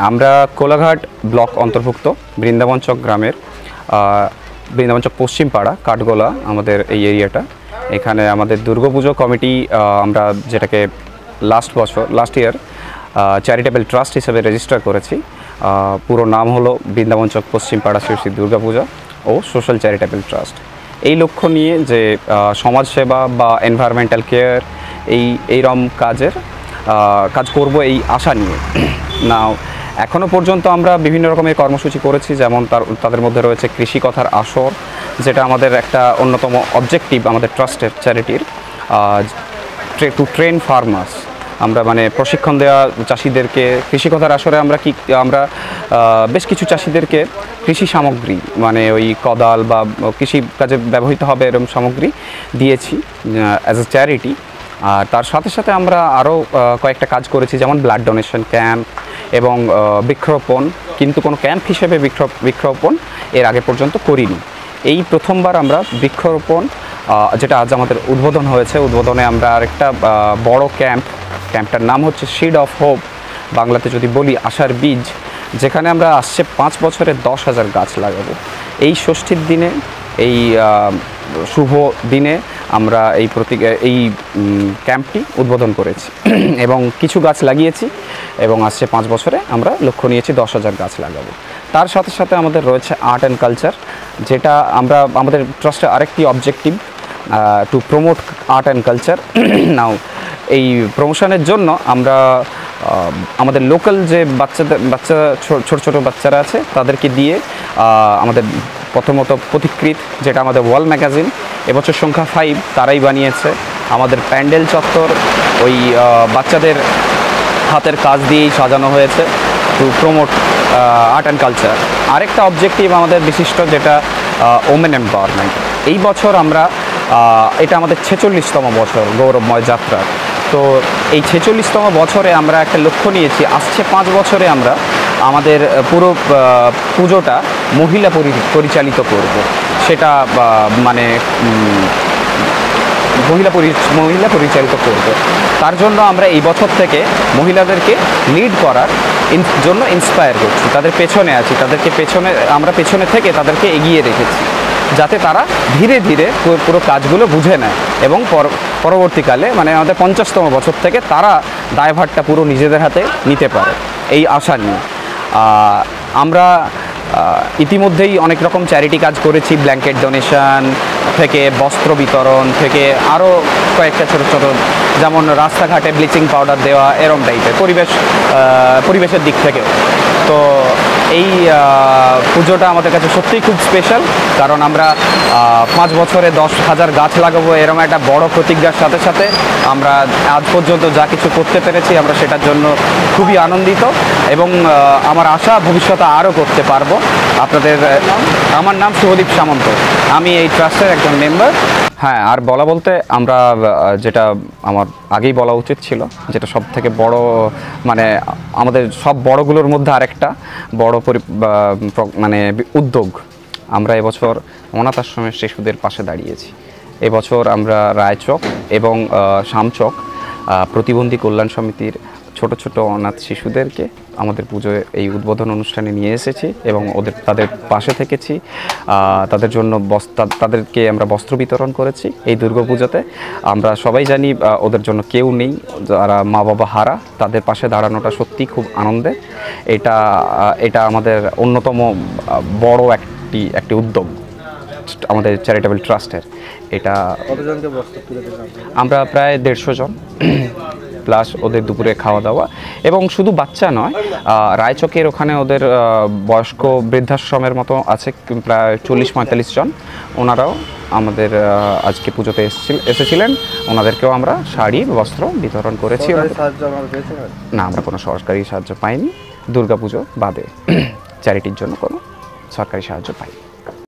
আমরা কোলাঘাট ব্লক অন্তর্ভুক্ত বৃন্দাবন চক গ্রামের বৃন্দাবন চক পশ্চিম পাড়া কাঠগোলা আমাদের এই এরিয়াটা। এখানে আমাদের দুর্গাপুজো কমিটি আমরা যেটাকে লাস্ট ইয়ার চ্যারিটেবল ট্রাস্ট হিসেবে রেজিস্টার করেছি। পুরো নাম হলো বৃন্দাবন চক পশ্চিম পাড়া শ্রী শ্রী দুর্গাপূজা ও সোশ্যাল চ্যারিটেবল ট্রাস্ট। এই লক্ষ্য নিয়ে যে সমাজসেবা বা এনভায়রনমেন্টাল কেয়ার এইরকম কাজ করব এই আশা নিয়ে। নাও এখনও পর্যন্ত আমরা বিভিন্ন রকমের কর্মসূচি করেছি, যেমন তাদের মধ্যে রয়েছে কৃষি কথার আসর, যেটা আমাদের একটা অন্যতম অবজেক্টিভ আমাদের ট্রাস্টের চ্যারিটির, টু ট্রেন ফার্মার্স। আমরা মানে প্রশিক্ষণ দেওয়া চাষিদেরকে কৃষি কথার আসরে আমরা বেশ কিছু চাষিদেরকে কৃষি সামগ্রী মানে ওই কোদাল বা কৃষি কাজে ব্যবহৃত হবে এরকম সামগ্রী দিয়েছি অ্যাজ এ চ্যারিটি। আর তার সাথে সাথে আমরা আরও কয়েকটা কাজ করেছি, যেমন ব্লাড ডোনেশন ক্যাম্প এবং বৃক্ষরোপণ, কিন্তু কোনো ক্যাম্প হিসেবে বৃক্ষরোপণ এর আগে পর্যন্ত করিনি। এই প্রথমবার আমরা বৃক্ষরোপণ, যেটা আজ আমাদের উদ্বোধন হয়েছে, উদ্বোধনে আমরা আরেকটা বড় ক্যাম্পটার নাম হচ্ছে সিড অফ হোপ, বাংলাতে যদি বলি আশার বীজ, যেখানে আমরা আসছে 5 বছরে 10,000 গাছ লাগাবো। এই ষষ্ঠীর দিনে, এই শুভ দিনে আমরা এই ক্যাম্পটি উদ্বোধন করেছি এবং কিছু গাছ লাগিয়েছি এবং আসছে 5 বছরে আমরা লক্ষ্য নিয়েছি 10,000 গাছ লাগাবো। তার সাথে সাথে আমাদের রয়েছে আর্ট অ্যান্ড কালচার, যেটা আমাদের ট্রাস্টের আরেকটি objective, to promote art and culture. Now এই প্রমোশনের জন্য আমরা আমাদের লোকাল যে ছোট ছোট বাচ্চারা আছে তাদেরকে দিয়ে আমাদের প্রথমত পথিকৃৎ, যেটা আমাদের ওয়াল ম্যাগাজিন এবছর সংখ্যা 5 তারাই বানিয়েছে। আমাদের প্যান্ডেল চত্বর ওই বাচ্চাদের হাতের কাজ দিয়েই সাজানো হয়েছে, two promote art and culture. আরেকটা অবজেক্টিভ আমাদের বিশিষ্ট, যেটা ওমেন এম্পাওয়ারমেন্ট। এই বছর আমরা এটা আমাদের 46তম বছর গৌরবময় যাত্রার। তো এই 46তম বছরে আমরা একটা লক্ষ্য নিয়েছি, আসছে 5 বছরে আমরা আমাদের পুরো পুজোটা মহিলা পরিচালিত করব। সেটা মানে মহিলা পরিচালিত করব। তার জন্য আমরা এই বছর থেকে মহিলাদেরকে লিড করার জন্য ইন্সপায়ার করছি, তাদের পেছনে আছি, আমরা পেছনে থেকে তাদেরকে এগিয়ে রেখেছি, যাতে তারা ধীরে ধীরে পুরো কাজগুলো বুঝে নেয় এবং পরবর্তীকালে মানে আমাদের 50তম বছর থেকে তারা দায়ভারটা পুরো নিজেদের হাতে নিতে পারে, এই আশা নিয়ে। আমরা ইতিমধ্যেই অনেক রকম চ্যারিটি কাজ করেছি, ব্ল্যাঙ্কেট ডোনেশন থেকে বস্ত্র বিতরণ থেকে আরও কয়েকটা ছোটো ছোটো, যেমন রাস্তাঘাটে ব্লিচিং পাউডার দেওয়া, এরম টাইপের পরিবেশের দিক থেকেও। তো এই পুজোটা আমাদের কাছে সত্যিই খুব স্পেশাল, কারণ আমরা 5 বছরে 10,000 গাছ লাগাবো এরকম একটা বড় প্রতিজ্ঞার সাথে সাথে আমরা আজ পর্যন্ত যা কিছু করতে পেরেছি আমরা সেটার জন্য খুবই আনন্দিত এবং আমার আশা ভবিষ্যতে আরও করতে পারবো। আমার নাম শুভদীপ সামন্ত, আমি এই ট্রাস্টের একজন মেম্বার। হ্যাঁ, আর বলতে আমরা যেটা আমার আগেই বলা উচিত ছিল, যেটা সব থেকে বড় মানে আমাদের সব বড়গুলোর মধ্যে আরেকটা বড় মানে উদ্যোগ, আমরা এবছর অনাথ আশ্রমের শিশুদের পাশে দাঁড়িয়েছি। এবছর আমরা রায়চক এবং শামচক প্রতিবন্ধী কল্যাণ সমিতির ছোট ছোট অনাথ শিশুদেরকে আমাদের পুজোয় এই উদ্বোধন অনুষ্ঠানে নিয়ে এসেছি এবং তাদের পাশে থেকেছি। তাদের জন্য তাদেরকে আমরা বস্ত্র বিতরণ করেছি। এই দুর্গাপূজাতে আমরা সবাই জানি ওদের জন্য কেউ নেই, যারা মা বাবা হারা, তাদের পাশে দাঁড়ানোটা সত্যিই খুব আনন্দের। এটা আমাদের অন্যতম বড় একটি উদ্যোগ আমাদের চ্যারিটেবল ট্রাস্টের। এটা আমরা প্রায় 150 জন, প্লাস ওদের দুপুরে খাওয়া দাওয়া, এবং শুধু বাচ্চা নয়, রায়চকের ওখানে ওদের বয়স্ক বৃদ্ধাশ্রমের মতো আছে প্রায় 40-45 জন, ওনারাও আমাদের আজকে পুজোতে এসেছিলেন। ওনাদেরকেও আমরা শাড়ি বস্ত্র বিতরণ করেছি। না, আমরা কোনো সরকারি সাহায্য পাইনি, দুর্গাপুজো বাদে চ্যারিটির জন্য কোনো সরকারি সাহায্য পাইনি।